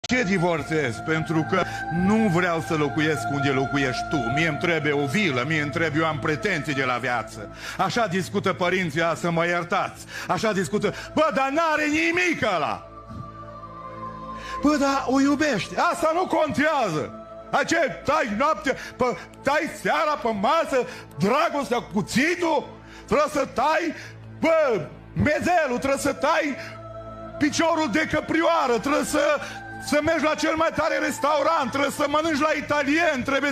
ce divorțez? Pentru că nu vreau să locuiesc unde locuiești tu. Mie îmi trebuie o vilă, mie îmi trebuie, eu am pretenții de la viață. Așa discută părinții, să mă iertați. Așa discută, bă, dar n-are nimic ăla. Bă, dar o iubești, asta nu contează. Aceea, tai noaptea, tai seara pe masă, dragostea cu cuțitul, trebuie să tai, bă, mezelul, trebuie să tai piciorul de căprioară, trebuie să mergi la cel mai tare restaurant, trebuie să mănânci la italien, trebuie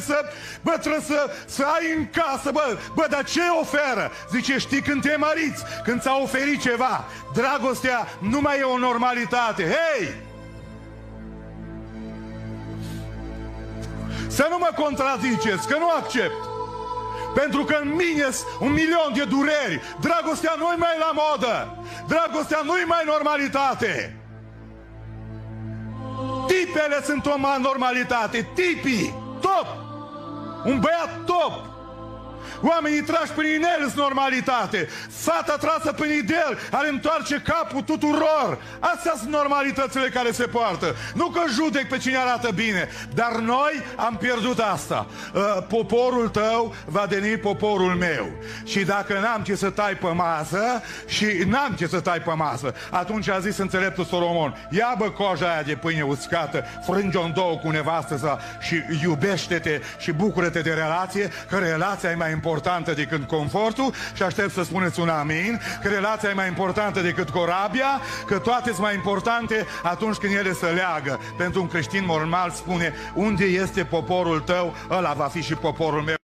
să ai în casă, bă, dar ce oferă? Zice, știi când te măriți, când ți-a oferit ceva, dragostea nu mai e o normalitate, hei! Să nu mă contraziceți, că nu accept. Pentru că în mine sunt 1.000.000 de dureri. Dragostea nu-i mai la modă. Dragostea nu-i mai normalitate. Tipele sunt o normalitate. Tipii, top. Un băiat top. Oamenii trași prin inel sunt normalitate. Fata trasă prin idel are întoarce capul tuturor. Astea sunt normalitățile care se poartă. Nu că judec pe cine arată bine, dar noi am pierdut asta. Poporul tău va deveni poporul meu. Și dacă n-am ce să tai pe masă, și n-am ce să tai pe masă, atunci a zis înțeleptul Solomon, ia bă coja aia de pâine uscată, frânge-o în două cu nevastă sa și iubește-te și bucură-te de relație, că relația e mai importantă decât confortul, și aștept să spuneți un amin, că relația e mai importantă decât corabia, că toate sunt mai importante atunci când ele se leagă. Pentru un creștin normal spune, unde este poporul tău, ăla va fi și poporul meu.